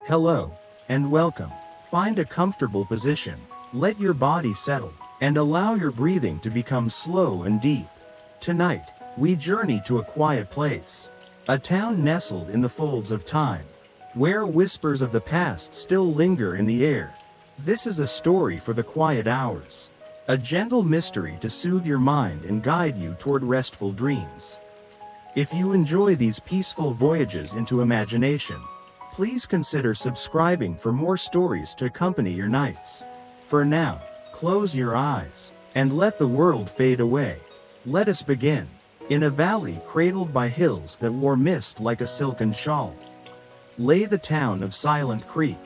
Hello, and welcome. Find a comfortable position, let your body settle, and allow your breathing to become slow and deep. Tonight, we journey to a quiet place, a town nestled in the folds of time, where whispers of the past still linger in the air. This is a story for the quiet hours, a gentle mystery to soothe your mind and guide you toward restful dreams. If you enjoy these peaceful voyages into imagination, please consider subscribing for more stories to accompany your nights. For now, close your eyes, and let the world fade away. Let us begin. In a valley cradled by hills that wore mist like a silken shawl, lay the town of Silent Creek.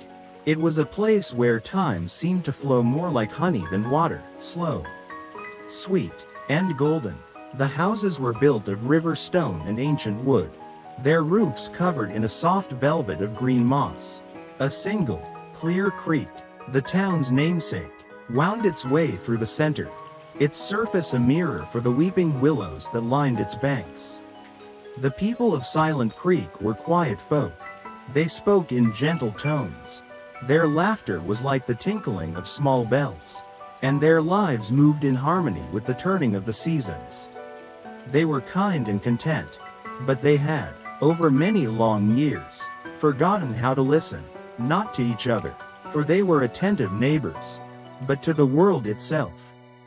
It was a place where time seemed to flow more like honey than water, slow, sweet, and golden. The houses were built of river stone and ancient wood, their roofs covered in a soft velvet of green moss. A single, clear creek, the town's namesake, wound its way through the center, its surface a mirror for the weeping willows that lined its banks. The people of Silent Creek were quiet folk. They spoke in gentle tones. Their laughter was like the tinkling of small bells, and their lives moved in harmony with the turning of the seasons. They were kind and content, but they had, over many long years, forgotten how to listen, not to each other, for they were attentive neighbors, but to the world itself.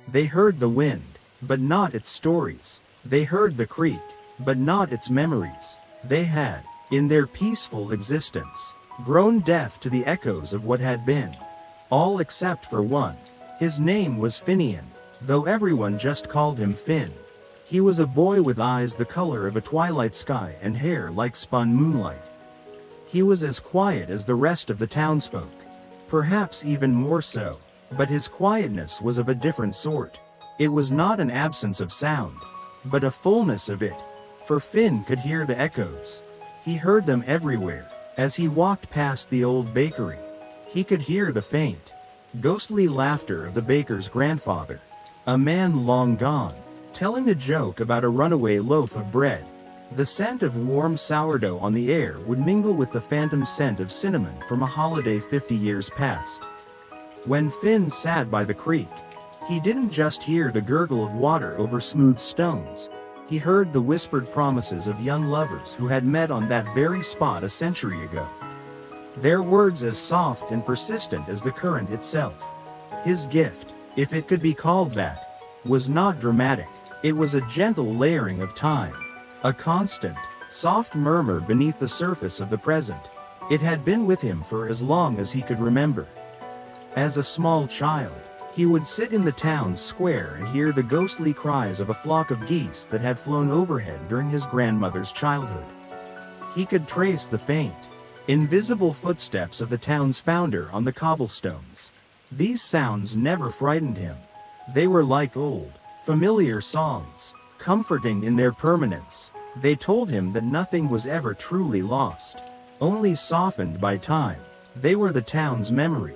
They heard the wind, but not its stories. They heard the creek, but not its memories. They had, in their peaceful existence, grown deaf to the echoes of what had been. All except for one. His name was Finian, though everyone just called him Finn. He was a boy with eyes the color of a twilight sky and hair like spun moonlight. He was as quiet as the rest of the townsfolk, perhaps even more so, but his quietness was of a different sort. It was not an absence of sound, but a fullness of it, for Finn could hear the echoes. He heard them everywhere. As he walked past the old bakery, he could hear the faint, ghostly laughter of the baker's grandfather, a man long gone, telling a joke about a runaway loaf of bread. The scent of warm sourdough on the air would mingle with the phantom scent of cinnamon from a holiday 50 years past. When Finn sat by the creek, he didn't just hear the gurgle of water over smooth stones. He heard the whispered promises of young lovers who had met on that very spot a century ago. Their words as soft and persistent as the current itself. His gift, if it could be called that, was not dramatic. It was a gentle layering of time, a constant, soft murmur beneath the surface of the present. It had been with him for as long as he could remember. As a small child, he would sit in the town's square and hear the ghostly cries of a flock of geese that had flown overhead during his grandmother's childhood. He could trace the faint, invisible footsteps of the town's founder on the cobblestones. These sounds never frightened him. They were like old, familiar songs, comforting in their permanence. They told him that nothing was ever truly lost, only softened by time. They were the town's memory,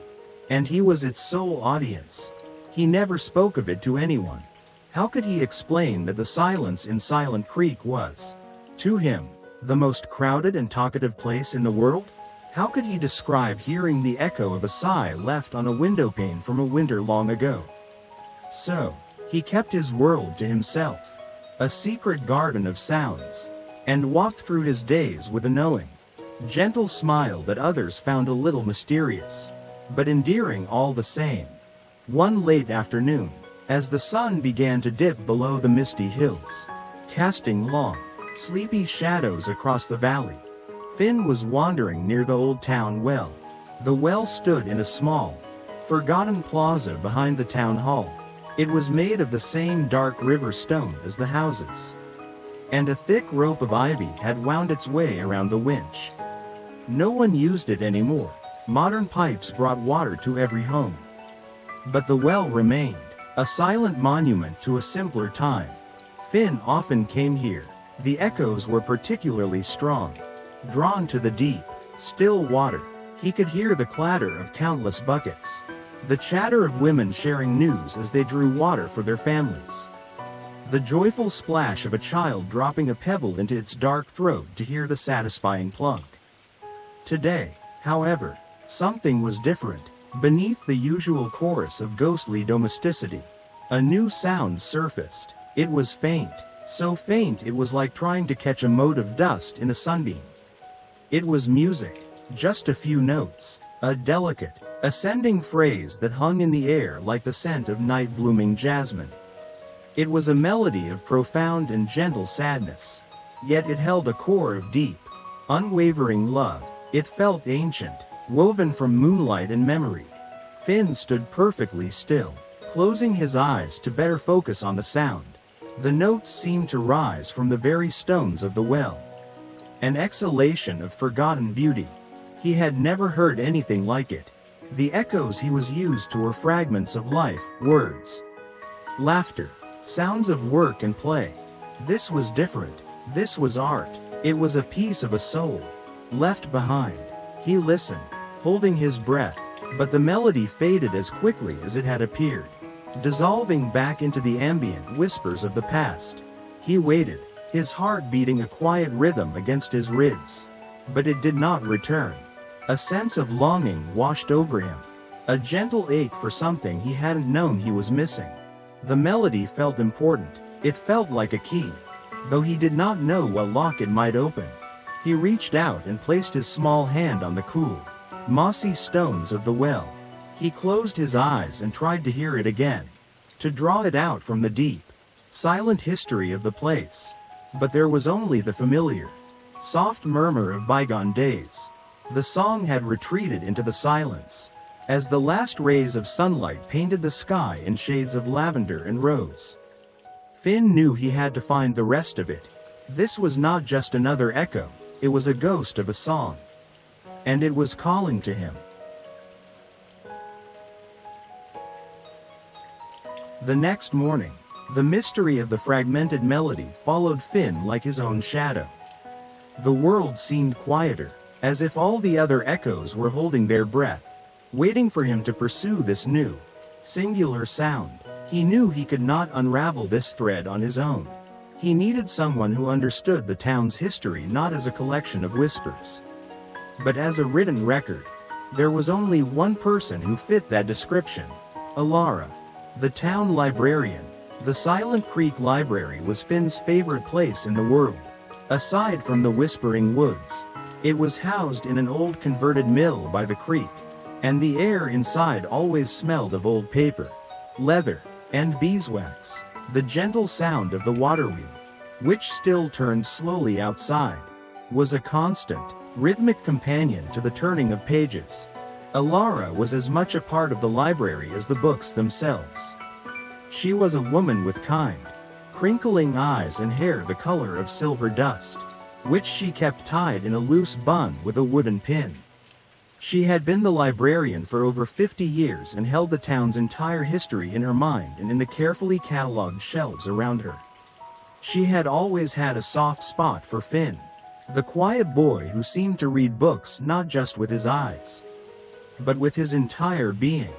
and he was its sole audience. He never spoke of it to anyone. How could he explain that the silence in Silent Creek was, to him, the most crowded and talkative place in the world? How could he describe hearing the echo of a sigh left on a windowpane from a winter long ago? So, he kept his world to himself, a secret garden of sounds, and walked through his days with a knowing, gentle smile that others found a little mysterious, but endearing all the same. One late afternoon, as the sun began to dip below the misty hills, casting long, sleepy shadows across the valley, Finn was wandering near the old town well. The well stood in a small, forgotten plaza behind the town hall. It was made of the same dark river stone as the houses, and a thick rope of ivy had wound its way around the winch. No one used it anymore. Modern pipes brought water to every home. But the well remained, a silent monument to a simpler time. Finn often came here. The echoes were particularly strong. Drawn to the deep, still water, he could hear the clatter of countless buckets, the chatter of women sharing news as they drew water for their families, the joyful splash of a child dropping a pebble into its dark throat to hear the satisfying plunk. Today, However, something was different. Beneath the usual chorus of ghostly domesticity, a new sound surfaced. It was faint, so faint it was like trying to catch a mote of dust in a sunbeam. It was music, just a few notes, a delicate, ascending phrase that hung in the air like the scent of night-blooming jasmine. It was a melody of profound and gentle sadness, yet it held a core of deep, unwavering love. It felt ancient, woven from moonlight and memory. Finn stood perfectly still, closing his eyes to better focus on the sound. The notes seemed to rise from the very stones of the well. An exhalation of forgotten beauty. He had never heard anything like it. The echoes he was used to were fragments of life, words, laughter, sounds of work and play. This was different. This was art. It was a piece of a soul, left behind. He listened, holding his breath, but the melody faded as quickly as it had appeared, dissolving back into the ambient whispers of the past. He waited, his heart beating a quiet rhythm against his ribs. But it did not return. A sense of longing washed over him, a gentle ache for something he hadn't known he was missing. The melody felt important. It felt like a key, though he did not know what lock it might open. He reached out and placed his small hand on the cool, mossy stones of the well. He closed his eyes and tried to hear it again, to draw it out from the deep, silent history of the place. But there was only the familiar, soft murmur of bygone days. The song had retreated into the silence, as the last rays of sunlight painted the sky in shades of lavender and rose. Finn knew he had to find the rest of it. This was not just another echo, it was a ghost of a song. And it was calling to him. The next morning, the mystery of the fragmented melody followed Finn like his own shadow. The world seemed quieter, as if all the other echoes were holding their breath, waiting for him to pursue this new, singular sound. He knew he could not unravel this thread on his own. He needed someone who understood the town's history not as a collection of whispers, but as a written record. There was only one person who fit that description: Alara, the town librarian. The Silent Creek Library was Finn's favorite place in the world, aside from the Whispering Woods. It was housed in an old converted mill by the creek, and the air inside always smelled of old paper, leather, and beeswax. The gentle sound of the water wheel, which still turned slowly outside, was a constant, rhythmic companion to the turning of pages. Alara was as much a part of the library as the books themselves. She was a woman with kind, crinkling eyes and hair the color of silver dust, which she kept tied in a loose bun with a wooden pin. She had been the librarian for over 50 years and held the town's entire history in her mind and in the carefully catalogued shelves around her. She had always had a soft spot for Finn, the quiet boy who seemed to read books not just with his eyes, but with his entire being.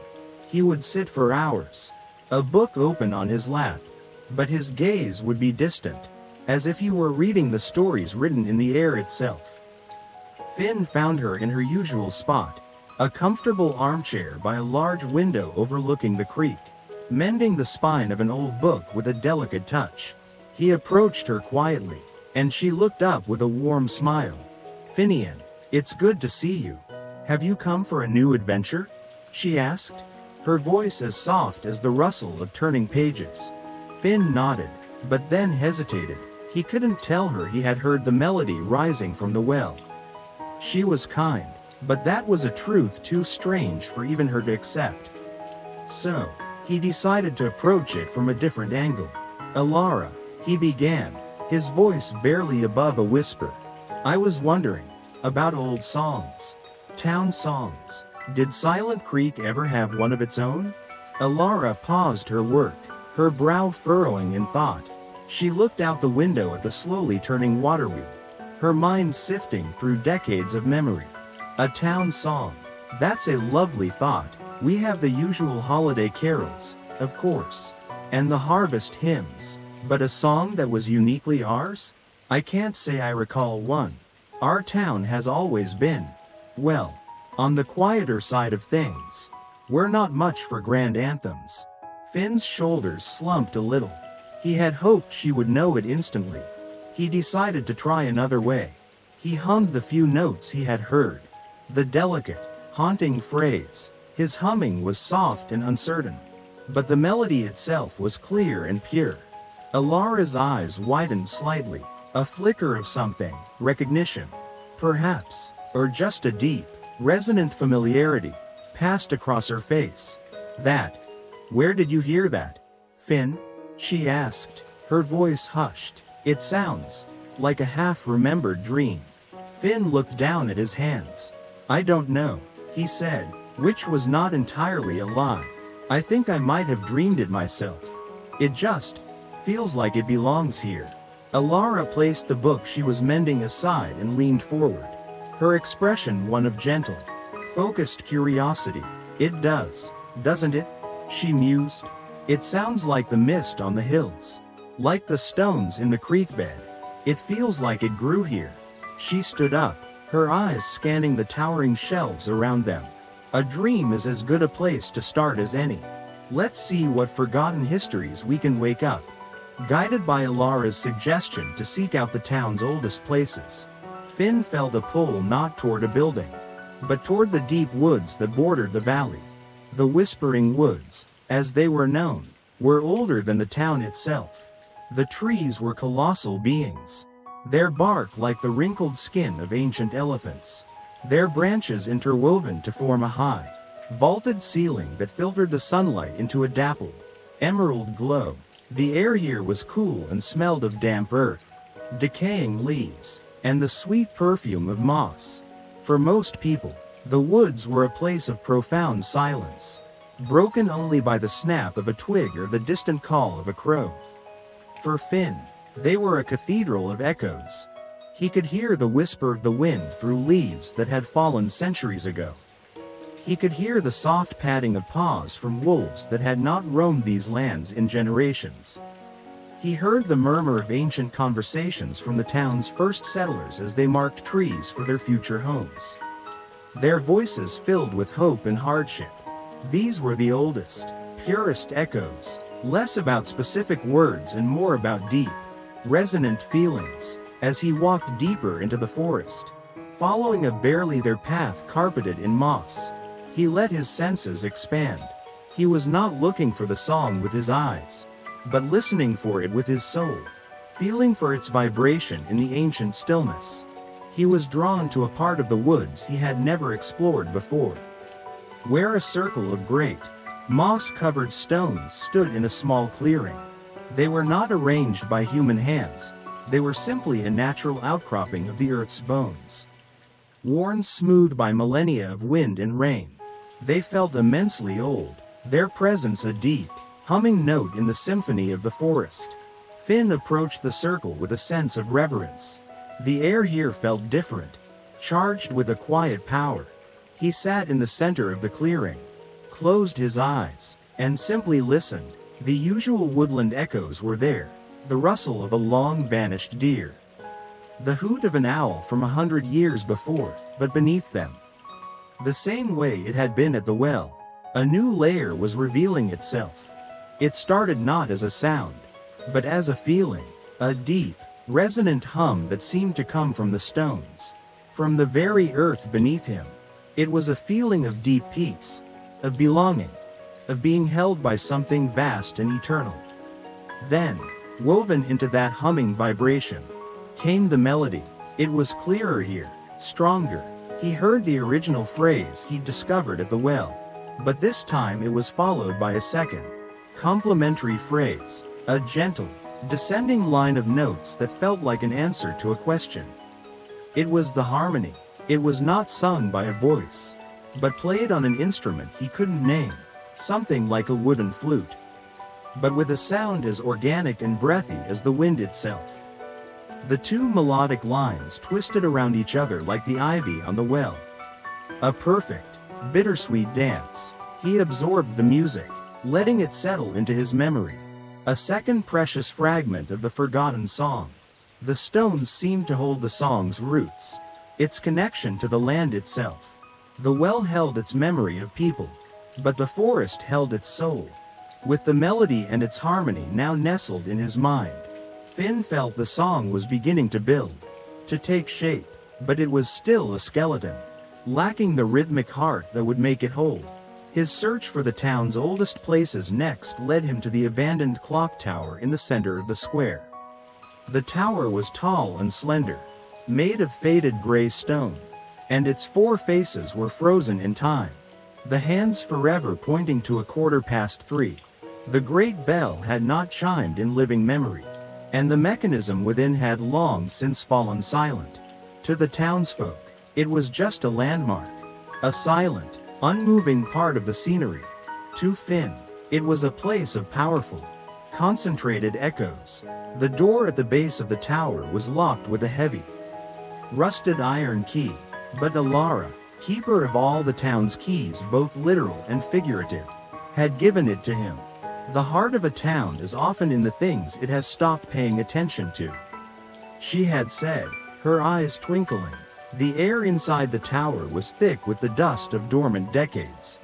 He would sit for hours, a book open on his lap, but his gaze would be distant, as if he were reading the stories written in the air itself. Finn found her in her usual spot, a comfortable armchair by a large window overlooking the creek, mending the spine of an old book with a delicate touch. He approached her quietly, and she looked up with a warm smile. "Finian, it's good to see you. Have you come for a new adventure?" she asked, her voice as soft as the rustle of turning pages. Finn nodded, but then hesitated. He couldn't tell her he had heard the melody rising from the well. She was kind, but that was a truth too strange for even her to accept. So, he decided to approach it from a different angle. "Alara," he began, his voice barely above a whisper. "I was wondering about old songs. Town songs. Did Silent Creek ever have one of its own?" Alara paused her work, her brow furrowing in thought. She looked out the window at the slowly turning water wheel, her mind sifting through decades of memory. "A town song. That's a lovely thought. We have the usual holiday carols, of course, and the harvest hymns, but a song that was uniquely ours? I can't say I recall one. Our town has always been, well, On the quieter side of things, we're not much for grand anthems. Finn's shoulders slumped a little. He had hoped she would know it instantly. He decided to try another way. He hummed the few notes he had heard. The delicate, haunting phrase. His humming was soft and uncertain, but the melody itself was clear and pure. Alara's eyes widened slightly. A flicker of something, recognition, perhaps, or just a deep, resonant familiarity, passed across her face. That. Where did you hear that, Finn? She asked, her voice hushed. It sounds like a half-remembered dream. Finn looked down at his hands. I don't know, he said, which was not entirely a lie. I think I might have dreamed it myself. It just feels like it belongs here. Alara placed the book she was mending aside and leaned forward. Her expression one of gentle, focused curiosity. It does, doesn't it? She mused. It sounds like the mist on the hills. Like the stones in the creek bed. It feels like it grew here. She stood up, her eyes scanning the towering shelves around them. A dream is as good a place to start as any. Let's see what forgotten histories we can wake up. Guided by Alara's suggestion to seek out the town's oldest places, Finn felt a pull not toward a building, but toward the deep woods that bordered the valley. The Whispering Woods, as they were known, were older than the town itself. The trees were colossal beings, their bark like the wrinkled skin of ancient elephants, their branches interwoven to form a high, vaulted ceiling that filtered the sunlight into a dappled, emerald glow. The air here was cool and smelled of damp earth, decaying leaves, and the sweet perfume of moss. For most people, the woods were a place of profound silence, broken only by the snap of a twig or the distant call of a crow. For Finn, they were a cathedral of echoes. He could hear the whisper of the wind through leaves that had fallen centuries ago. He could hear the soft padding of paws from wolves that had not roamed these lands in generations. He heard the murmur of ancient conversations from the town's first settlers as they marked trees for their future homes. Their voices filled with hope and hardship. These were the oldest, purest echoes, less about specific words and more about deep, resonant feelings. As he walked deeper into the forest, following a barely their path carpeted in moss, he let his senses expand. He was not looking for the song with his eyes, but listening for it with his soul, feeling for its vibration in the ancient stillness. He was drawn to a part of the woods he had never explored before, where a circle of great, moss-covered stones stood in a small clearing. They were not arranged by human hands. They were simply a natural outcropping of the earth's bones. Worn smooth by millennia of wind and rain, they felt immensely old, their presence a deep, humming note in the symphony of the forest. Finn approached the circle with a sense of reverence. The air here felt different, charged with a quiet power. He sat in the center of the clearing, closed his eyes, and simply listened. The usual woodland echoes were there, the rustle of a long-vanished deer, the hoot of an owl from 100 years before, but beneath them, the same way it had been at the well, a new layer was revealing itself. It started not as a sound, but as a feeling, a deep, resonant hum that seemed to come from the stones, from the very earth beneath him. It was a feeling of deep peace, of belonging, of being held by something vast and eternal. Then, woven into that humming vibration, came the melody. It was clearer here, stronger. He heard the original phrase he'd discovered at the well, but this time it was followed by a second, complementary phrase, a gentle, descending line of notes that felt like an answer to a question. It was the harmony. It was not sung by a voice, but played on an instrument he couldn't name, something like a wooden flute, but with a sound as organic and breathy as the wind itself. The two melodic lines twisted around each other like the ivy on the well. A perfect, bittersweet dance. He absorbed the music, letting it settle into his memory. A second precious fragment of the forgotten song. The stones seemed to hold the song's roots, its connection to the land itself. The well held its memory of people, but the forest held its soul. With the melody and its harmony now nestled in his mind, Finn felt the song was beginning to build, to take shape, but it was still a skeleton, lacking the rhythmic heart that would make it whole. His search for the town's oldest places next led him to the abandoned clock tower in the center of the square. The tower was tall and slender, made of faded gray stone, and its four faces were frozen in time, the hands forever pointing to 3:15. The great bell had not chimed in living memory, and the mechanism within had long since fallen silent. To the townsfolk, it was just a landmark, a silent, unmoving part of the scenery. To Finn, it was a place of powerful, concentrated echoes. The door at the base of the tower was locked with a heavy, rusted iron key, but Alara, keeper of all the town's keys, both literal and figurative, had given it to him. The heart of a town is often in the things it has stopped paying attention to, she had said, her eyes twinkling. The air inside the tower was thick with the dust of dormant decades.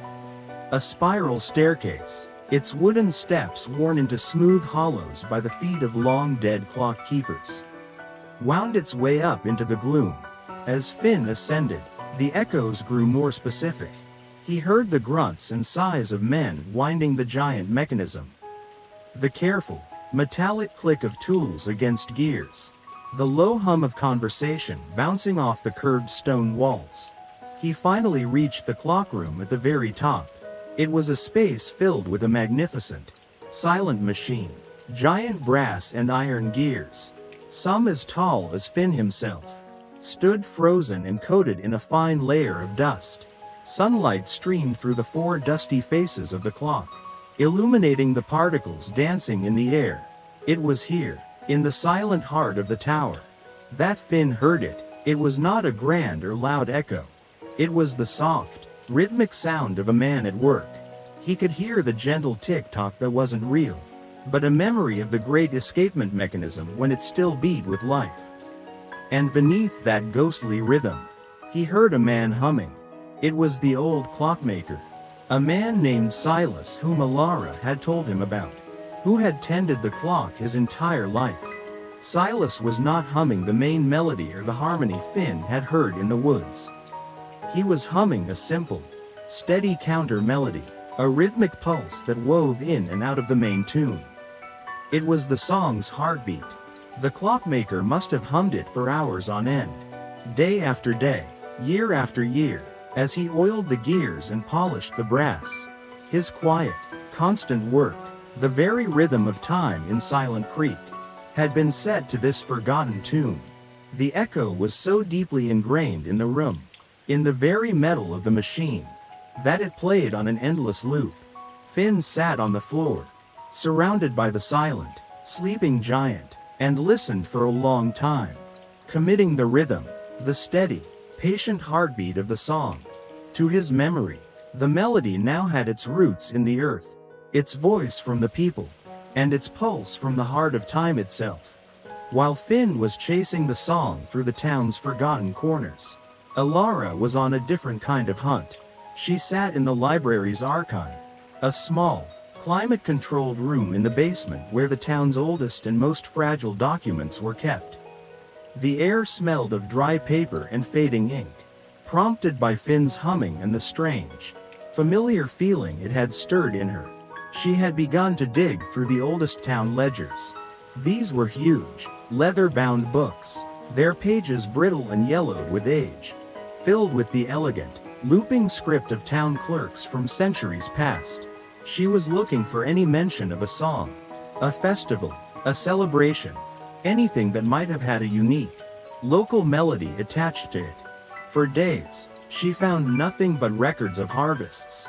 A spiral staircase, its wooden steps worn into smooth hollows by the feet of long-dead clock keepers, wound its way up into the gloom. As Finn ascended, the echoes grew more specific. He heard the grunts and sighs of men winding the giant mechanism, the careful, metallic click of tools against gears, the low hum of conversation bouncing off the curved stone walls. He finally reached the clock room at the very top. It was a space filled with a magnificent, silent machine, giant brass and iron gears, some as tall as Finn himself, stood frozen and coated in a fine layer of dust. Sunlight streamed through the four dusty faces of the clock, illuminating the particles dancing in the air. It was here, in the silent heart of the tower, that Finn heard it. It was not a grand or loud echo. It was the soft, rhythmic sound of a man at work. He could hear the gentle tick-tock that wasn't real, but a memory of the great escapement mechanism when it still beat with life. And beneath that ghostly rhythm, he heard a man humming. It was the old clockmaker, a man named Silas whom Alara had told him about, who had tended the clock his entire life. Silas was not humming the main melody or the harmony Finn had heard in the woods. He was humming a simple, steady counter melody, a rhythmic pulse that wove in and out of the main tune. It was the song's heartbeat. The clockmaker must have hummed it for hours on end, day after day, year after year, as he oiled the gears and polished the brass. His quiet, constant work, the very rhythm of time in Silent Creek, had been set to this forgotten tune. The echo was so deeply ingrained in the room, in the very metal of the machine, that it played on an endless loop. Finn sat on the floor, surrounded by the silent, sleeping giant, and listened for a long time, committing the rhythm, the steady, patient heartbeat of the song to his memory. The melody now had its roots in the earth, its voice from the people, and its pulse from the heart of time itself. While Finn was chasing the song through the town's forgotten corners, Alara was on a different kind of hunt. She sat in the library's archive, a small, climate-controlled room in the basement where the town's oldest and most fragile documents were kept. The air smelled of dry paper and fading ink, prompted by Finn's humming and the strange, familiar feeling it had stirred in her. She had begun to dig through the oldest town ledgers. These were huge, leather-bound books, their pages brittle and yellowed with age, filled with the elegant, looping script of town clerks from centuries past. She was looking for any mention of a song, a festival, a celebration, anything that might have had a unique, local melody attached to it. For days, she found nothing but records of harvests,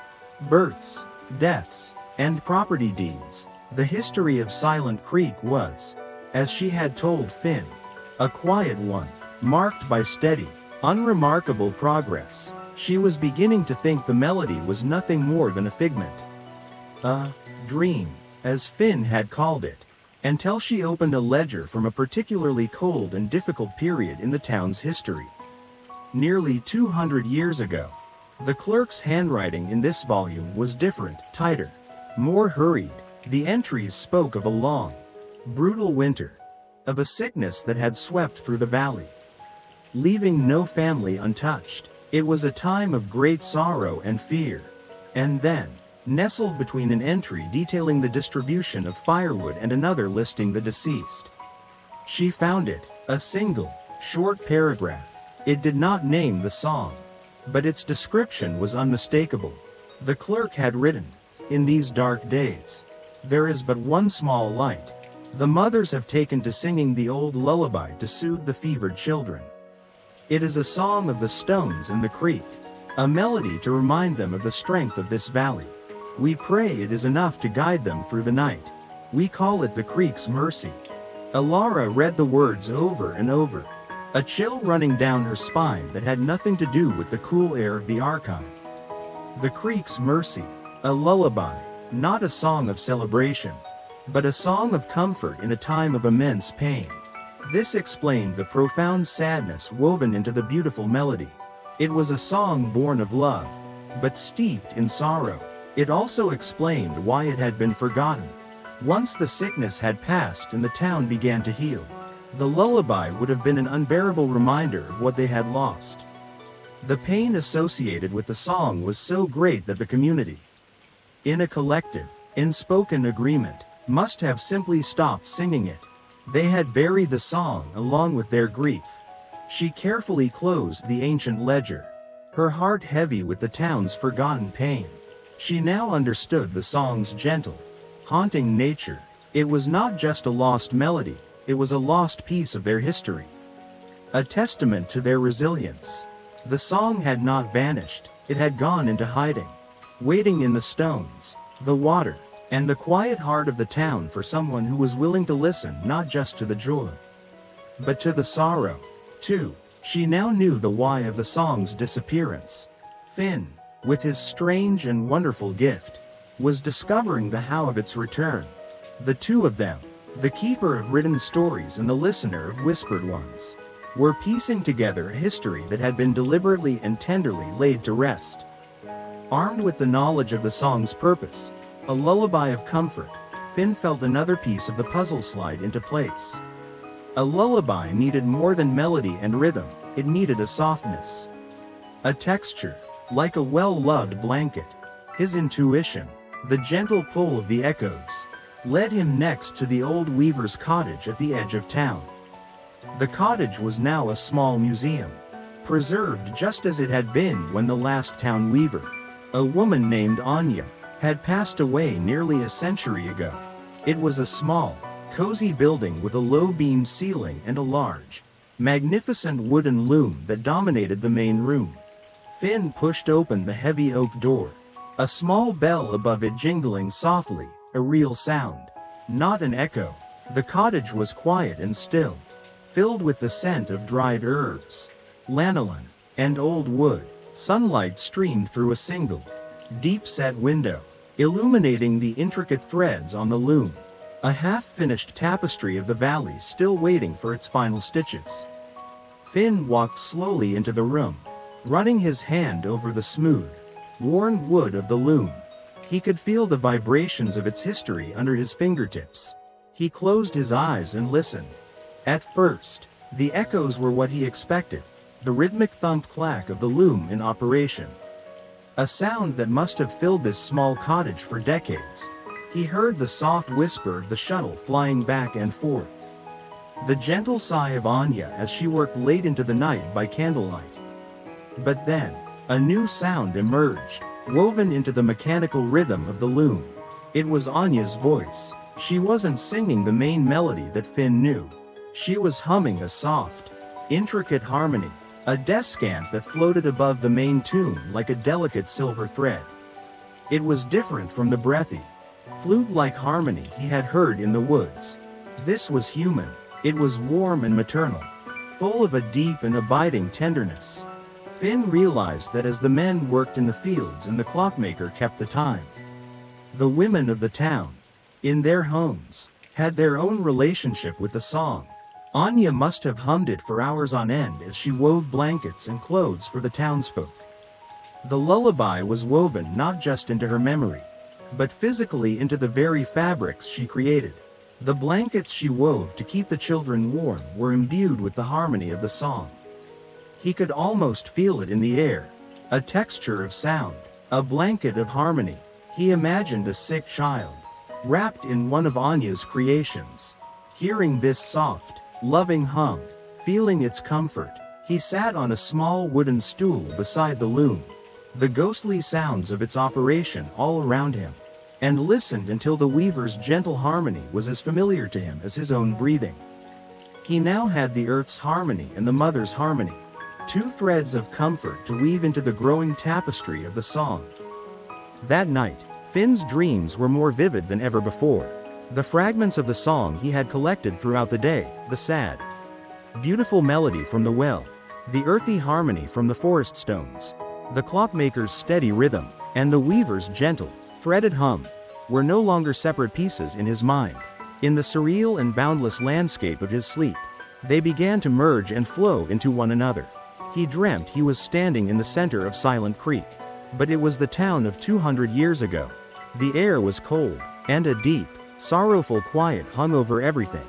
births, deaths, and property deeds. The history of Silent Creek was, as she had told Finn, a quiet one, marked by steady, unremarkable progress. She was beginning to think the melody was nothing more than a figment, a dream, as Finn had called it, until she opened a ledger from a particularly cold and difficult period in the town's history. Nearly 200 years ago, The clerk's handwriting in this volume was different, tighter, more hurried. The entries spoke of a long, brutal winter, of a sickness that had swept through the valley, leaving no family untouched. It was a time of great sorrow and fear. And then, nestled between an entry detailing the distribution of firewood and another listing the deceased, she found it, a single, short paragraph. It did not name the song, but its description was unmistakable. The clerk had written, "In these dark days, there is but one small light. The mothers have taken to singing the old lullaby to soothe the fevered children. It is a song of the stones in the creek, a melody to remind them of the strength of this valley. We pray it is enough to guide them through the night. We call it the creek's mercy." Alara read the words over and over, a chill running down her spine that had nothing to do with the cool air of the archive. The creek's mercy, a lullaby, not a song of celebration, but a song of comfort in a time of immense pain. This explained the profound sadness woven into the beautiful melody. It was a song born of love, but steeped in sorrow. It also explained why it had been forgotten. Once the sickness had passed and the town began to heal, the lullaby would have been an unbearable reminder of what they had lost. The pain associated with the song was so great that the community, in a collective, unspoken agreement, must have simply stopped singing it. They had buried the song along with their grief. She carefully closed the ancient ledger, her heart heavy with the town's forgotten pain. She now understood the song's gentle, haunting nature. It was not just a lost melody, it was a lost piece of their history, a testament to their resilience. The song had not vanished, it had gone into hiding, waiting in the stones, the water, and the quiet heart of the town for someone who was willing to listen not just to the joy, but to the sorrow, too. She now knew the why of the song's disappearance. Finn, with his strange and wonderful gift, was discovering the how of its return. The two of them, the keeper of written stories and the listener of whispered ones, were piecing together a history that had been deliberately and tenderly laid to rest. Armed with the knowledge of the song's purpose, a lullaby of comfort, Finn felt another piece of the puzzle slide into place. A lullaby needed more than melody and rhythm, it needed a softness, a texture, like a well-loved blanket. His intuition, the gentle pull of the echoes, led him next to the old weaver's cottage at the edge of town. The cottage was now a small museum, preserved just as it had been when the last town weaver, a woman named Anya, had passed away nearly a century ago. It was a small, cozy building with a low-beamed ceiling and a large, magnificent wooden loom that dominated the main room. Finn pushed open the heavy oak door, a small bell above it jingling softly, a real sound, not an echo. The cottage was quiet and still, filled with the scent of dried herbs, lanolin, and old wood. Sunlight streamed through a single, deep-set window, illuminating the intricate threads on the loom, a half-finished tapestry of the valley still waiting for its final stitches. Finn walked slowly into the room, running his hand over the smooth, worn wood of the loom. He could feel the vibrations of its history under his fingertips. He closed his eyes and listened. At first, the echoes were what he expected, the rhythmic thump-clack of the loom in operation, a sound that must have filled this small cottage for decades. He heard the soft whisper of the shuttle flying back and forth, the gentle sigh of Anya as she worked late into the night by candlelight. But then, a new sound emerged, woven into the mechanical rhythm of the loom. It was Anya's voice. She wasn't singing the main melody that Finn knew. She was humming a soft, intricate harmony, a descant that floated above the main tune like a delicate silver thread. It was different from the breathy, flute-like harmony he had heard in the woods. This was human. It was warm and maternal, full of a deep and abiding tenderness. Finn realized that as the men worked in the fields and the clockmaker kept the time, the women of the town, in their homes, had their own relationship with the song. Anya must have hummed it for hours on end as she wove blankets and clothes for the townsfolk. The lullaby was woven not just into her memory, but physically into the very fabrics she created. The blankets she wove to keep the children warm were imbued with the harmony of the song. He could almost feel it in the air, a texture of sound, a blanket of harmony. He imagined a sick child, wrapped in one of Anya's creations. Hearing this soft, loving hum, feeling its comfort, he sat on a small wooden stool beside the loom, the ghostly sounds of its operation all around him, and listened until the weaver's gentle harmony was as familiar to him as his own breathing. He now had the earth's harmony and the mother's harmony, two threads of comfort to weave into the growing tapestry of the song. That night, Finn's dreams were more vivid than ever before. The fragments of the song he had collected throughout the day, the sad, beautiful melody from the well, the earthy harmony from the forest stones, the clockmaker's steady rhythm, and the weaver's gentle, threaded hum, were no longer separate pieces in his mind. In the surreal and boundless landscape of his sleep, they began to merge and flow into one another. He dreamt he was standing in the center of Silent Creek, but it was the town of 200 years ago. The air was cold, and a deep, sorrowful quiet hung over everything.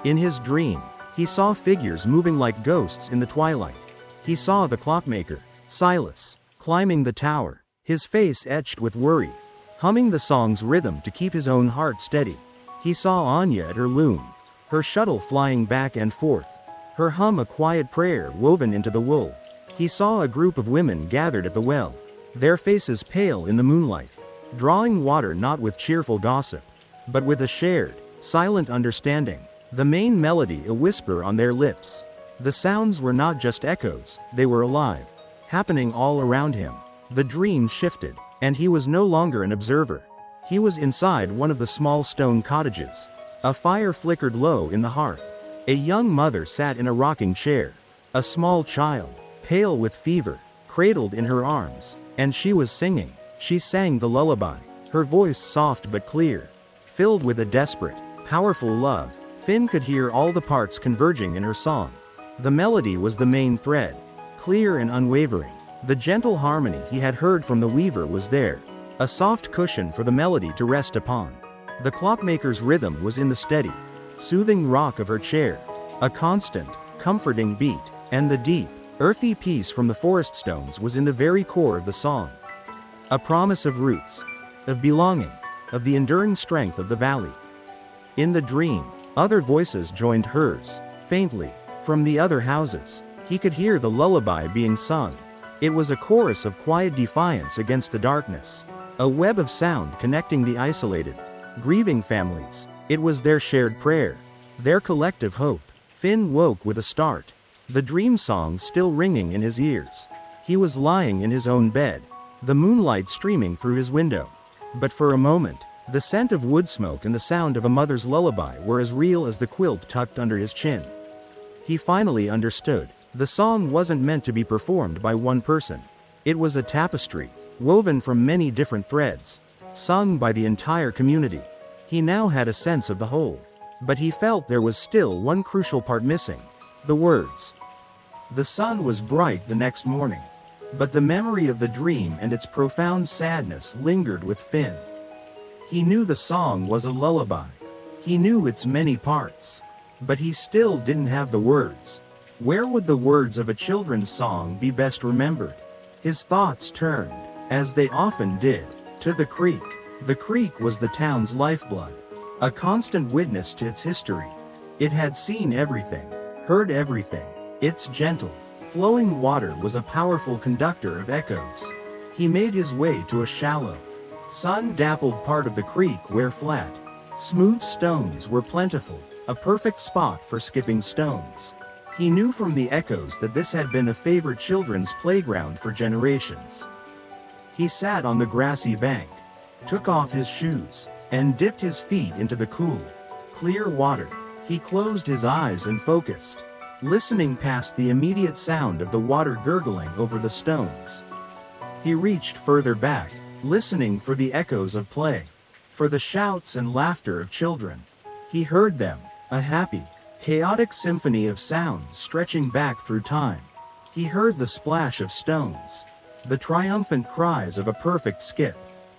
In his dream, he saw figures moving like ghosts in the twilight. He saw the clockmaker, Silas, climbing the tower, his face etched with worry, humming the song's rhythm to keep his own heart steady. He saw Anya at her loom, her shuttle flying back and forth, her hum a quiet prayer woven into the wool. He saw a group of women gathered at the well, their faces pale in the moonlight, drawing water not with cheerful gossip, but with a shared, silent understanding, the main melody a whisper on their lips. The sounds were not just echoes, they were alive, happening all around him. The dream shifted, and he was no longer an observer. He was inside one of the small stone cottages. A fire flickered low in the hearth. A young mother sat in a rocking chair. A small child, pale with fever, cradled in her arms, and she was singing. She sang the lullaby, her voice soft but clear, filled with a desperate, powerful love. Finn could hear all the parts converging in her song. The melody was the main thread, clear and unwavering. The gentle harmony he had heard from the weaver was there, a soft cushion for the melody to rest upon. The clockmaker's rhythm was in the steady, soothing rock of her chair, a constant, comforting beat, and the deep, earthy peace from the forest stones was in the very core of the song. A promise of roots, of belonging, of the enduring strength of the valley. In the dream, other voices joined hers, faintly, from the other houses. He could hear the lullaby being sung. It was a chorus of quiet defiance against the darkness, a web of sound connecting the isolated, grieving families. It was their shared prayer, their collective hope. Finn woke with a start, the dream song still ringing in his ears. He was lying in his own bed, the moonlight streaming through his window. But for a moment, the scent of wood smoke and the sound of a mother's lullaby were as real as the quilt tucked under his chin. He finally understood. The song wasn't meant to be performed by one person. It was a tapestry, woven from many different threads, sung by the entire community. He now had a sense of the whole. But he felt there was still one crucial part missing: the words. The sun was bright the next morning, but the memory of the dream and its profound sadness lingered with Finn. He knew the song was a lullaby. He knew its many parts. But he still didn't have the words. Where would the words of a children's song be best remembered? His thoughts turned, as they often did, to the creek. The creek was the town's lifeblood, a constant witness to its history. It had seen everything, heard everything. Its gentle, flowing water was a powerful conductor of echoes. He made his way to a shallow, sun-dappled part of the creek where flat, smooth stones were plentiful, a perfect spot for skipping stones. He knew from the echoes that this had been a favorite children's playground for generations. He sat on the grassy bank, took off his shoes, and dipped his feet into the cool, clear water. He closed his eyes and focused, listening past the immediate sound of the water gurgling over the stones. He reached further back, listening for the echoes of play, for the shouts and laughter of children. He heard them, a happy, chaotic symphony of sounds stretching back through time. He heard the splash of stones, the triumphant cries of a perfect skip,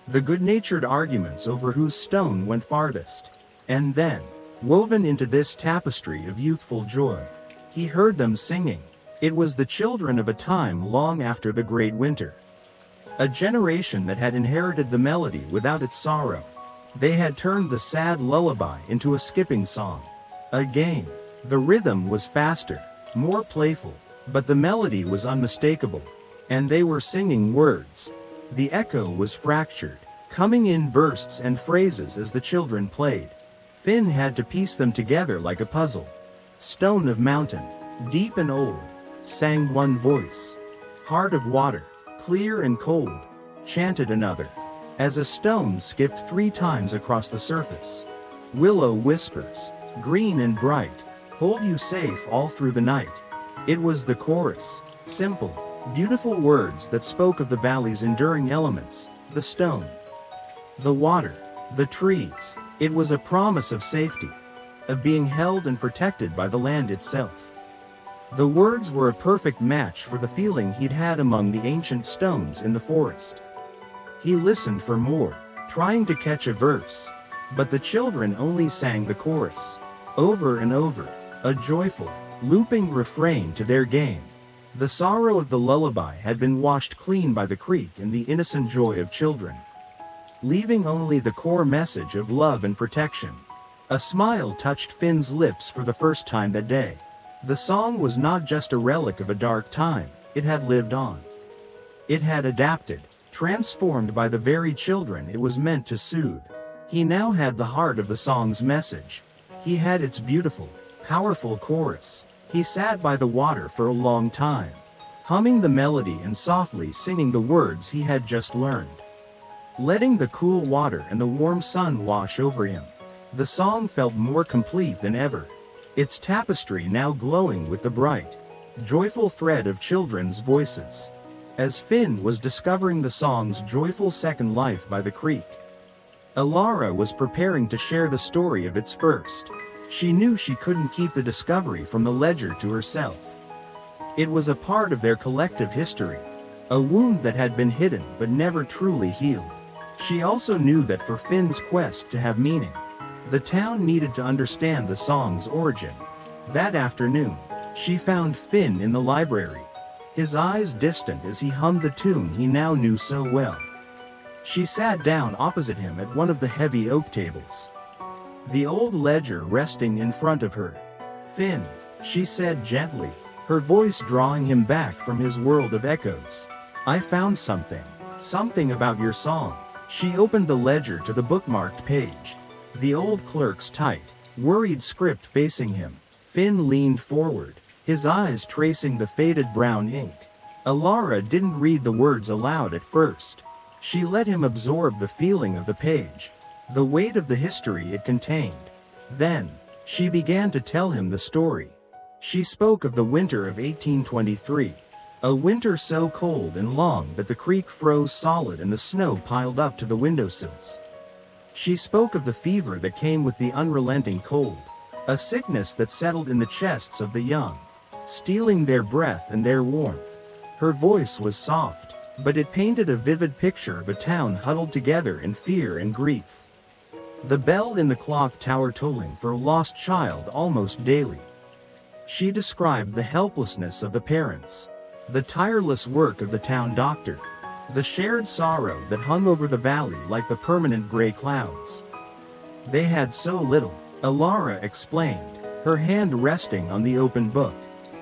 the good-natured arguments over whose stone went farthest. And then, woven into this tapestry of youthful joy, he heard them singing. It was the children of a time long after the great winter. A generation that had inherited the melody without its sorrow. They had turned the sad lullaby into a skipping song. Again, the rhythm was faster, more playful, but the melody was unmistakable. And they were singing words. The echo was fractured, coming in bursts and phrases as the children played. Finn had to piece them together like a puzzle. Stone of mountain, deep and old, sang one voice. Heart of water, clear and cold, chanted another, as a stone skipped 3 times across the surface. Willow whispers, green and bright, hold you safe all through the night. It was the chorus, simple, beautiful words that spoke of the valley's enduring elements, the stone, the water, the trees. It was a promise of safety, of being held and protected by the land itself. The words were a perfect match for the feeling he'd had among the ancient stones in the forest. He listened for more, trying to catch a verse, but the children only sang the chorus, over and over, a joyful, looping refrain to their game. The sorrow of the lullaby had been washed clean by the creek and the innocent joy of children, leaving only the core message of love and protection. A smile touched Finn's lips for the first time that day. The song was not just a relic of a dark time, it had lived on. It had adapted, transformed by the very children it was meant to soothe. He now had the heart of the song's message. He had its beautiful, powerful chorus. He sat by the water for a long time, humming the melody and softly singing the words he had just learned. Letting the cool water and the warm sun wash over him, the song felt more complete than ever, its tapestry now glowing with the bright, joyful thread of children's voices. As Finn was discovering the song's joyful second life by the creek, Alara was preparing to share the story of its first. She knew she couldn't keep the discovery from the ledger to herself. It was a part of their collective history, a wound that had been hidden but never truly healed. She also knew that for Finn's quest to have meaning, the town needed to understand the song's origin. That afternoon, she found Finn in the library, his eyes distant as he hummed the tune he now knew so well. She sat down opposite him at one of the heavy oak tables, the old ledger resting in front of her. "Finn," she said gently, her voice drawing him back from his world of echoes. "I found something about your song." She opened the ledger to the bookmarked page, the old clerk's tight, worried script facing him. Finn leaned forward, his eyes tracing the faded brown ink. Alara didn't read the words aloud at first. She let him absorb the feeling of the page, the weight of the history it contained. Then, she began to tell him the story. She spoke of the winter of 1823, a winter so cold and long that the creek froze solid and the snow piled up to the windowsills. She spoke of the fever that came with the unrelenting cold, a sickness that settled in the chests of the young, stealing their breath and their warmth. Her voice was soft, but it painted a vivid picture of a town huddled together in fear and grief. The bell in the clock tower tolling for a lost child almost daily. She described the helplessness of the parents, the tireless work of the town doctor, the shared sorrow that hung over the valley like the permanent gray clouds. They had so little, Alara explained, her hand resting on the open book.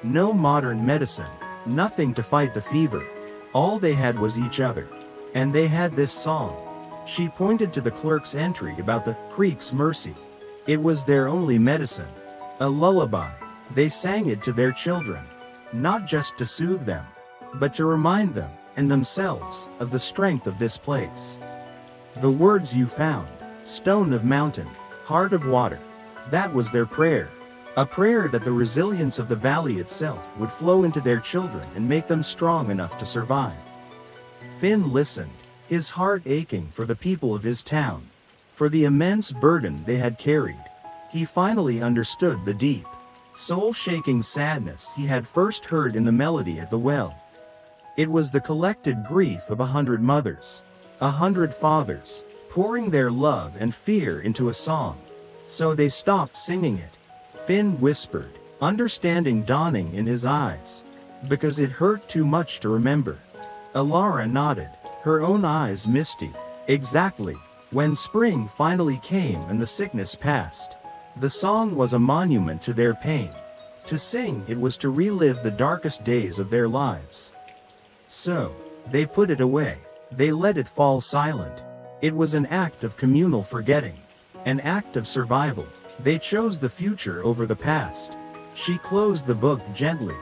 No modern medicine, nothing to fight the fever. All they had was each other. And they had this song. She pointed to the clerk's entry about the creek's mercy. It was their only medicine. A lullaby. They sang it to their children, not just to soothe them, but to remind them, and themselves, of the strength of this place. The words you found, stone of mountain, heart of water, that was their prayer. A prayer that the resilience of the valley itself would flow into their children and make them strong enough to survive. Finn listened, his heart aching for the people of his town, for the immense burden they had carried. He finally understood the deep, soul-shaking sadness he had first heard in the melody at the well. It was the collected grief of 100 mothers, 100 fathers, pouring their love and fear into a song. So they stopped singing it. Finn whispered, understanding dawning in his eyes. Because it hurt too much to remember. Alara nodded, her own eyes misty. Exactly. When spring finally came and the sickness passed, the song was a monument to their pain. To sing it was to relive the darkest days of their lives. So, they put it away. They let it fall silent. It was an act of communal forgetting. An act of survival. They chose the future over the past. She closed the book gently.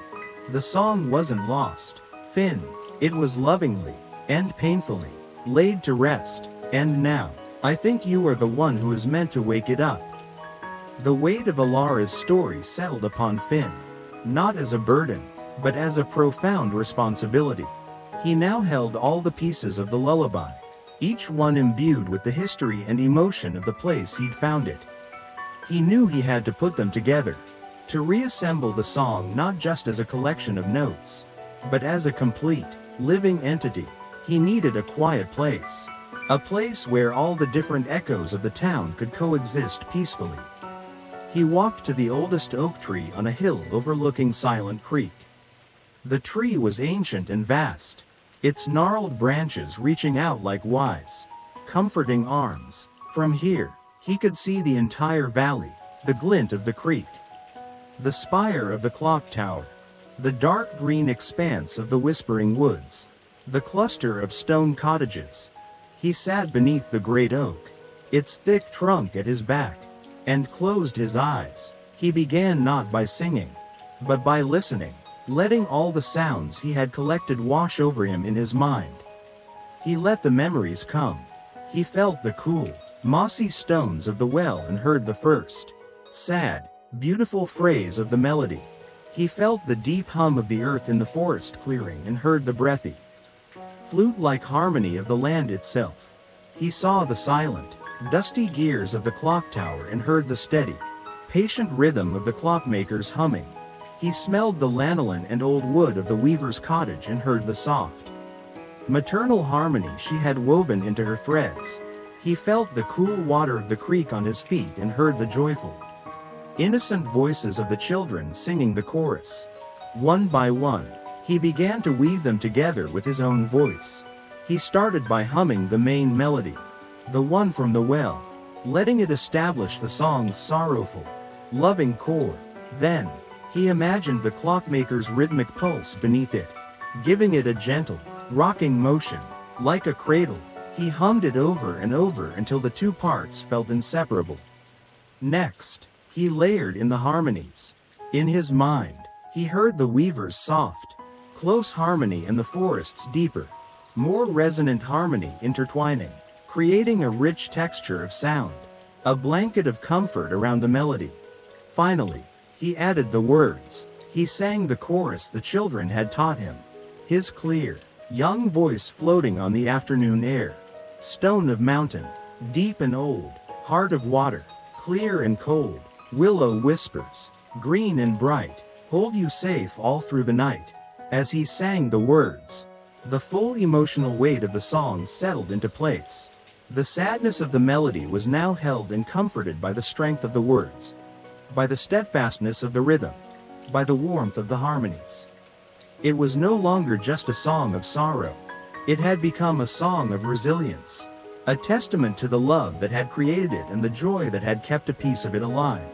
The song wasn't lost, Finn. It was lovingly, and painfully, laid to rest. And now, I think you are the one who is meant to wake it up. The weight of Alara's story settled upon Finn. Not as a burden, but as a profound responsibility. He now held all the pieces of the lullaby, each one imbued with the history and emotion of the place he'd found it. He knew he had to put them together, to reassemble the song not just as a collection of notes, but as a complete, living entity. He needed a quiet place. A place where all the different echoes of the town could coexist peacefully. He walked to the oldest oak tree on a hill overlooking Silent Creek. The tree was ancient and vast, its gnarled branches reaching out like wise, comforting arms. From here, he could see the entire valley, the glint of the creek, the spire of the clock tower, the dark green expanse of the whispering woods, the cluster of stone cottages. He sat beneath the great oak, its thick trunk at his back, and closed his eyes. He began not by singing, but by listening, letting all the sounds he had collected wash over him in his mind. He let the memories come. He felt the cool, mossy stones of the well and heard the first, sad, beautiful phrase of the melody. He felt the deep hum of the earth in the forest clearing and heard the breathy, flute-like harmony of the land itself. He saw the silent, dusty gears of the clock tower and heard the steady, patient rhythm of the clockmaker's humming. He smelled the lanolin and old wood of the weaver's cottage and heard the soft, maternal harmony she had woven into her threads. He felt the cool water of the creek on his feet and heard the joyful, innocent voices of the children singing the chorus. One by one, he began to weave them together with his own voice. He started by humming the main melody, the one from the well, letting it establish the song's sorrowful, loving core. Then, he imagined the clockmaker's rhythmic pulse beneath it, giving it a gentle, rocking motion, like a cradle. He hummed it over and over until the two parts felt inseparable. Next, he layered in the harmonies. In his mind, he heard the weaver's soft, close harmony and the forest's deeper, more resonant harmony intertwining, creating a rich texture of sound, a blanket of comfort around the melody. Finally, he added the words. He sang the chorus the children had taught him, his clear, young voice floating on the afternoon air. Stone of mountain, deep and old, heart of water, clear and cold, willow whispers, green and bright, hold you safe all through the night. As he sang the words, the full emotional weight of the song settled into place. The sadness of the melody was now held and comforted by the strength of the words, by the steadfastness of the rhythm, by the warmth of the harmonies. It was no longer just a song of sorrow. It had become a song of resilience, a testament to the love that had created it and the joy that had kept a piece of it alive.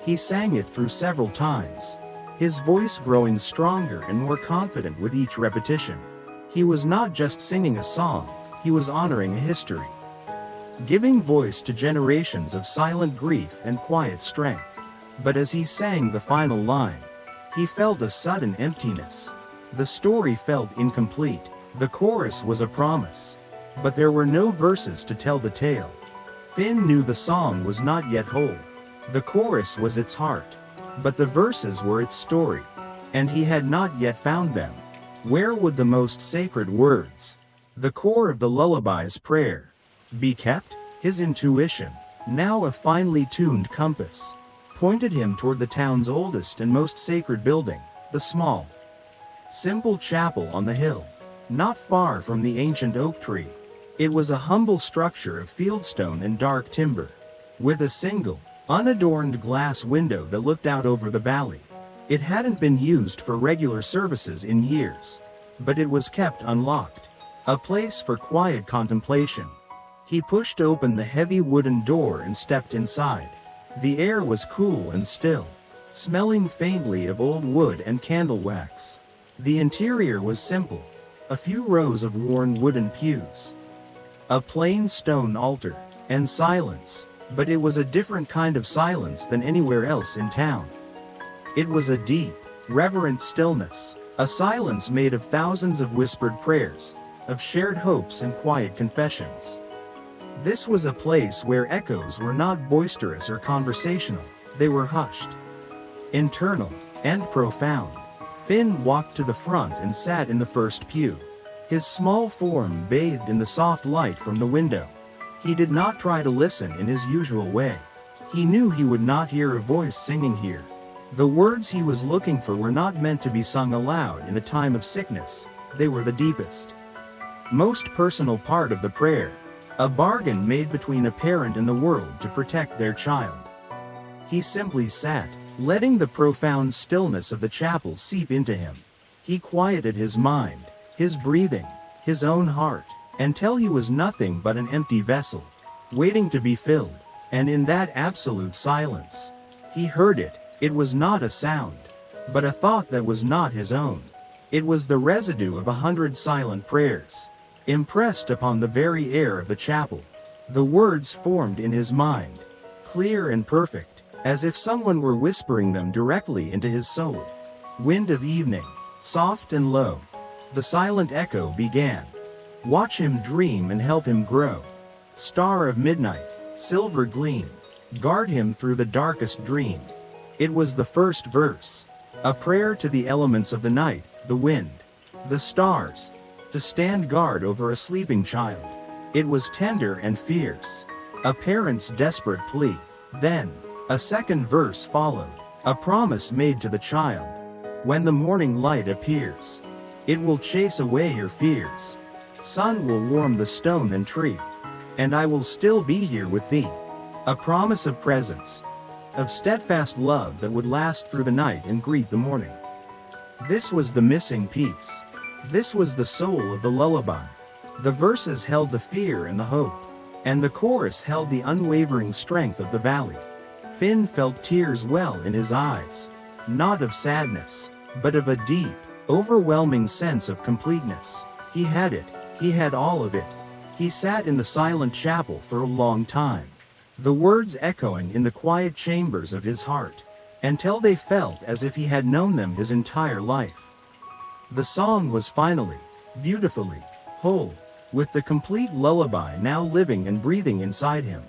He sang it through several times, his voice growing stronger and more confident with each repetition. He was not just singing a song, he was honoring a history, giving voice to generations of silent grief and quiet strength. But as he sang the final line, he felt a sudden emptiness. The story felt incomplete. The chorus was a promise, but there were no verses to tell the tale. Finn knew the song was not yet whole. The chorus was its heart, but the verses were its story, and he had not yet found them. Where would the most sacred words, the core of the lullaby's prayer, be kept? His intuition, now a finely tuned compass, pointed him toward the town's oldest and most sacred building, the small, simple chapel on the hill, not far from the ancient oak tree. It was a humble structure of fieldstone and dark timber, with a single, unadorned glass window that looked out over the valley. It hadn't been used for regular services in years, but it was kept unlocked, a place for quiet contemplation. He pushed open the heavy wooden door and stepped inside. The air was cool and still, smelling faintly of old wood and candle wax. The interior was simple, a few rows of worn wooden pews, a plain stone altar, and silence, but it was a different kind of silence than anywhere else in town. It was a deep, reverent stillness, a silence made of thousands of whispered prayers, of shared hopes and quiet confessions. This was a place where echoes were not boisterous or conversational, they were hushed, internal, and profound. Finn walked to the front and sat in the first pew, his small form bathed in the soft light from the window. He did not try to listen in his usual way. He knew he would not hear a voice singing here. The words he was looking for were not meant to be sung aloud in a time of sickness, they were the deepest, most personal part of the prayer, a bargain made between a parent and the world to protect their child. He simply sat, letting the profound stillness of the chapel seep into him. He quieted his mind, his breathing, his own heart, until he was nothing but an empty vessel, waiting to be filled. And in that absolute silence, he heard it. It was not a sound, but a thought that was not his own. It was the residue of 100 silent prayers, impressed upon the very air of the chapel. The words formed in his mind, clear and perfect, as if someone were whispering them directly into his soul. Wind of evening, soft and low. The silent echo began. Watch him dream and help him grow. Star of midnight, silver gleam, guard him through the darkest dream. It was the first verse, a prayer to the elements of the night, the wind, the stars, to stand guard over a sleeping child. It was tender and fierce, a parent's desperate plea. Then, a second verse followed, a promise made to the child. When the morning light appears, it will chase away your fears. Sun will warm the stone and tree, and I will still be here with thee. A promise of presence, of steadfast love that would last through the night and greet the morning. This was the missing piece. This was the soul of the lullaby. The verses held the fear and the hope, and the chorus held the unwavering strength of the valley. Finn felt tears well in his eyes, not of sadness, but of a deep, overwhelming sense of completeness. He had it. He had all of it. He sat in the silent chapel for a long time, the words echoing in the quiet chambers of his heart, until they felt as if he had known them his entire life. The song was finally, beautifully, whole, with the complete lullaby now living and breathing inside him.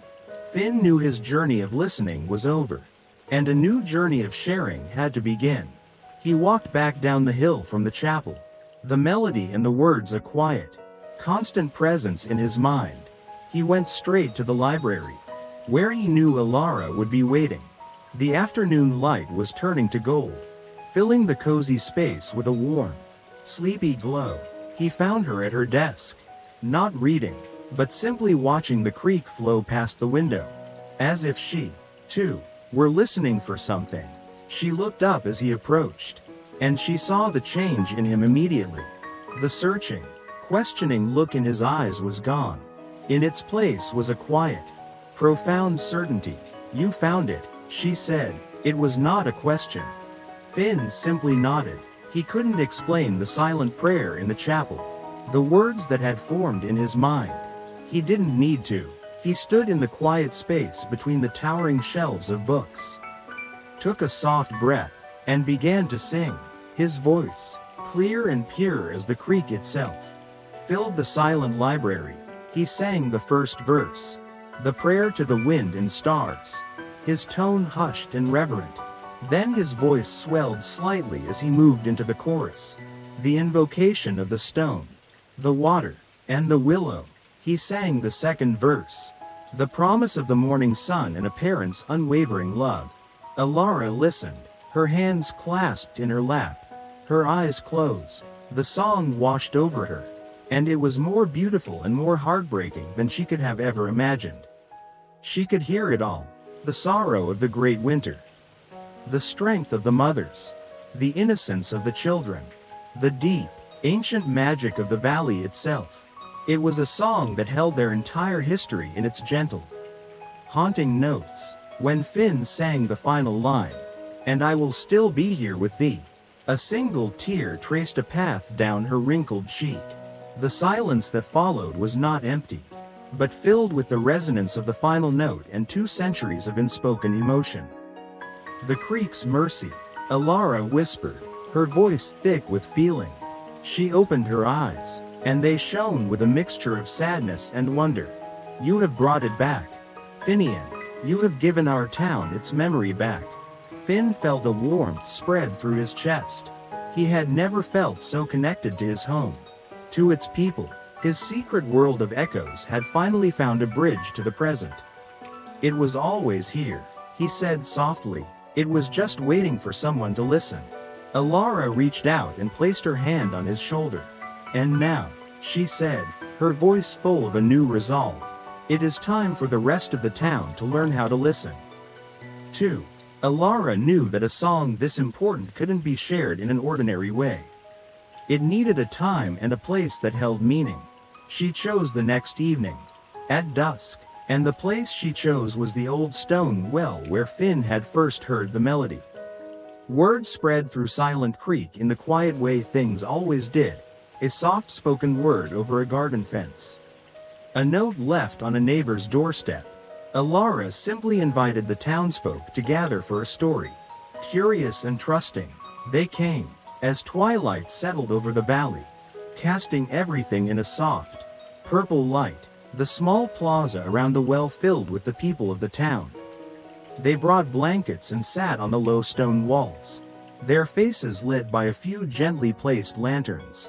Finn knew his journey of listening was over, and a new journey of sharing had to begin. He walked back down the hill from the chapel, the melody and the words a quiet, constant presence in his mind. He went straight to the library, where he knew Alara would be waiting. The afternoon light was turning to gold, filling the cozy space with a warm, sleepy glow. He found her at her desk, not reading, but simply watching the creek flow past the window, as if she, too, were listening for something. She looked up as he approached, and she saw the change in him immediately. The searching, questioning look in his eyes was gone. In its place was a quiet, profound certainty. You found it, she said. It was not a question. Finn simply nodded. He couldn't explain the silent prayer in the chapel, the words that had formed in his mind. He didn't need to. He stood in the quiet space between the towering shelves of books, took a soft breath, and began to sing. His voice, clear and pure as the creek itself, filled the silent library. He sang the first verse, the prayer to the wind and stars, his tone hushed and reverent. Then his voice swelled slightly as he moved into the chorus, the invocation of the stone, the water, and the willow. He sang the second verse, the promise of the morning sun and a parent's unwavering love. Alara listened, her hands clasped in her lap, Her eyes closed. The song washed over her. And it was more beautiful and more heartbreaking than she could have ever imagined. She could hear it all. The sorrow of the great winter. The strength of the mothers. The innocence of the children. The deep, ancient magic of the valley itself. It was a song that held their entire history in its gentle, haunting notes. When Finn sang the final line, "And I will still be here with thee," a single tear traced a path down her wrinkled cheek. The silence that followed was not empty, but filled with the resonance of the final note and 2 centuries of unspoken emotion. "The creek's mercy," Alara whispered, her voice thick with feeling. She opened her eyes, and they shone with a mixture of sadness and wonder. "You have brought it back, Finian. You have given our town its memory back." Finn felt a warmth spread through his chest. He had never felt so connected to his home, to its people. His secret world of echoes had finally found a bridge to the present. "It was always here," he said softly. "It was just waiting for someone to listen." Alara reached out and placed her hand on his shoulder. "And now," she said, her voice full of a new resolve, "it is time for the rest of the town to learn how to listen." 2. Alara knew that a song this important couldn't be shared in an ordinary way. It needed a time and a place that held meaning. She chose the next evening, at dusk, and the place she chose was the old stone well where Finn had first heard the melody. Word spread through Silent Creek in the quiet way things always did, a soft-spoken word over a garden fence. A note left on a neighbor's doorstep. Alara simply invited the townsfolk to gather for a story. Curious and trusting, they came, as twilight settled over the valley, casting everything in a soft, purple light. The small plaza around the well filled with the people of the town. They brought blankets and sat on the low stone walls, their faces lit by a few gently placed lanterns.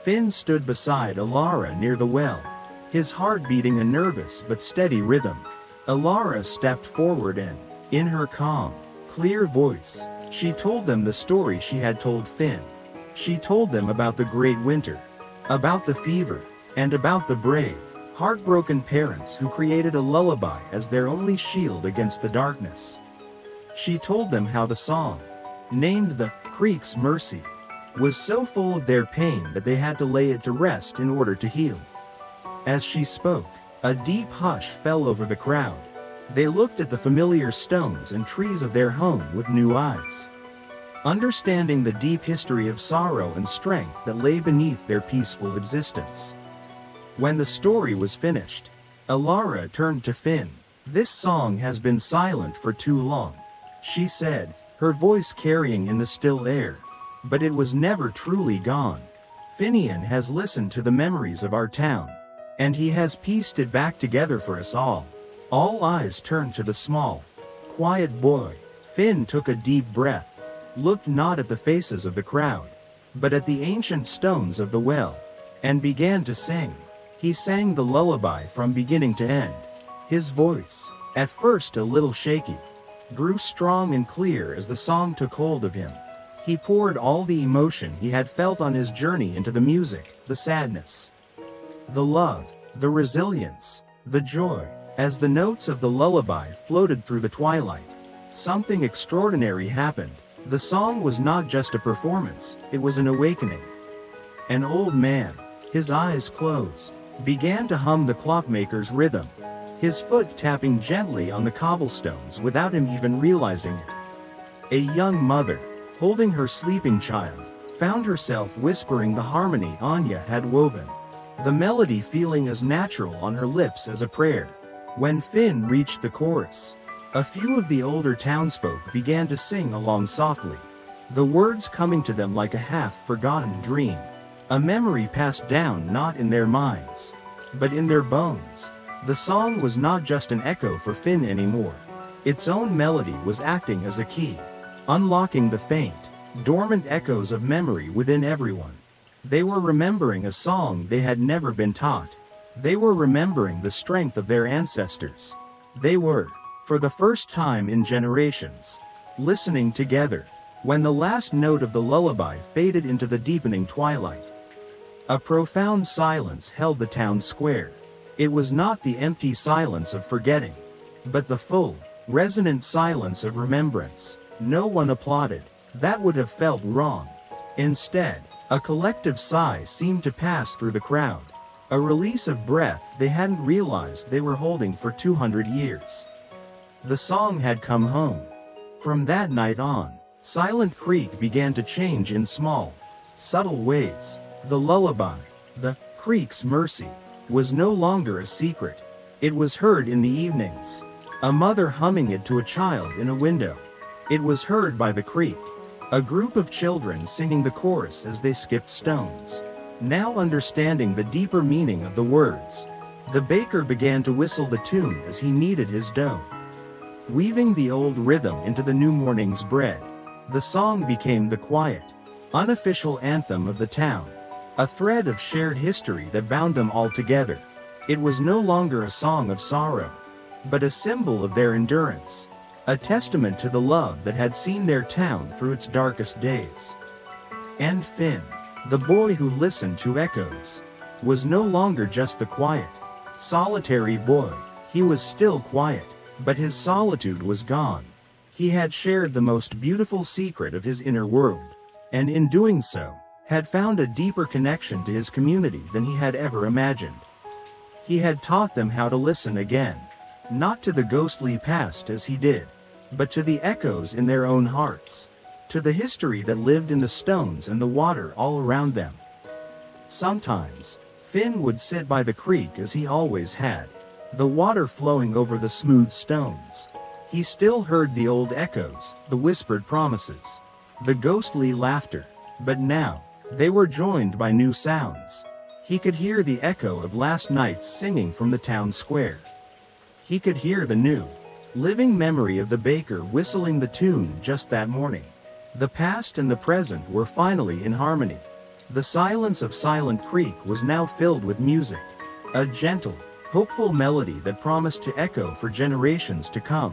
Finn stood beside Alara near the well, his heart beating a nervous but steady rhythm. Alara stepped forward and, in her calm, clear voice, she told them the story she had told Finn. She told them about the great winter, about the fever, and about the brave, heartbroken parents who created a lullaby as their only shield against the darkness. She told them how the song, named the Creek's Mercy, was so full of their pain that they had to lay it to rest in order to heal. As she spoke, a deep hush fell over the crowd. They looked at the familiar stones and trees of their home with new eyes, understanding the deep history of sorrow and strength that lay beneath their peaceful existence. When the story was finished, Alara turned to Finn. "This song has been silent for too long," she said, her voice carrying in the still air. "But it was never truly gone. Finian has listened to the memories of our town, and he has pieced it back together for us all." All eyes turned to the small, quiet boy. Finn took a deep breath, looked not at the faces of the crowd, but at the ancient stones of the well, and began to sing. He sang the lullaby from beginning to end. His voice, at first a little shaky, grew strong and clear as the song took hold of him. He poured all the emotion he had felt on his journey into the music, the sadness, the love, the resilience, the joy. As the notes of the lullaby floated through the twilight, something extraordinary happened. The song was not just a performance, it was an awakening. An old man, his eyes closed, began to hum the clockmaker's rhythm, his foot tapping gently on the cobblestones without him even realizing it. A young mother, holding her sleeping child, found herself whispering the harmony Anya had woven, the melody feeling as natural on her lips as a prayer. When Finn reached the chorus, a few of the older townsfolk began to sing along softly, the words coming to them like a half-forgotten dream. A memory passed down not in their minds, but in their bones. The song was not just an echo for Finn anymore. Its own melody was acting as a key, unlocking the faint, dormant echoes of memory within everyone. They were remembering a song they had never been taught. They were remembering the strength of their ancestors. They were, for the first time in generations, listening together, When the last note of the lullaby faded into the deepening twilight, a profound silence held the town square. It was not the empty silence of forgetting, but the full, resonant silence of remembrance. No one applauded. That would have felt wrong. Instead, a collective sigh seemed to pass through the crowd. A release of breath they hadn't realized they were holding for 200 years. The song had come home. From that night on, Silent Creek began to change in small, subtle ways. The lullaby, the creek's mercy, was no longer a secret. It was heard in the evenings. A mother humming it to a child in a window. It was heard by the creek. A group of children singing the chorus as they skipped stones. Now understanding the deeper meaning of the words, the baker began to whistle the tune as he kneaded his dough. Weaving the old rhythm into the new morning's bread, the song became the quiet, unofficial anthem of the town, a thread of shared history that bound them all together. It was no longer a song of sorrow, but a symbol of their endurance, a testament to the love that had seen their town through its darkest days. And Finn, the boy who listened to echoes, was no longer just the quiet, solitary boy. He was still quiet, but his solitude was gone. He had shared the most beautiful secret of his inner world, and in doing so, had found a deeper connection to his community than he had ever imagined. He had taught them how to listen again, not to the ghostly past as he did, but to the echoes in their own hearts, to the history that lived in the stones and the water all around them. Sometimes, Finn would sit by the creek as he always had, the water flowing over the smooth stones. He still heard the old echoes, the whispered promises, the ghostly laughter, but now, they were joined by new sounds. He could hear the echo of last night's singing from the town square. He could hear the new, living memory of the baker whistling the tune just that morning. The past and the present were finally in harmony. The silence of Silent Creek was now filled with music, a gentle, hopeful melody that promised to echo for generations to come.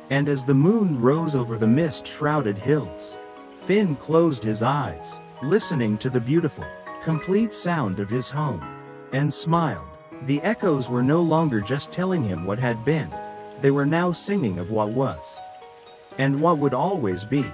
And as the moon rose over the mist-shrouded hills, Finn closed his eyes, listening to the beautiful, complete sound of his home, and smiled. The echoes were no longer just telling him what had been. They were now singing of what was, and what would always be.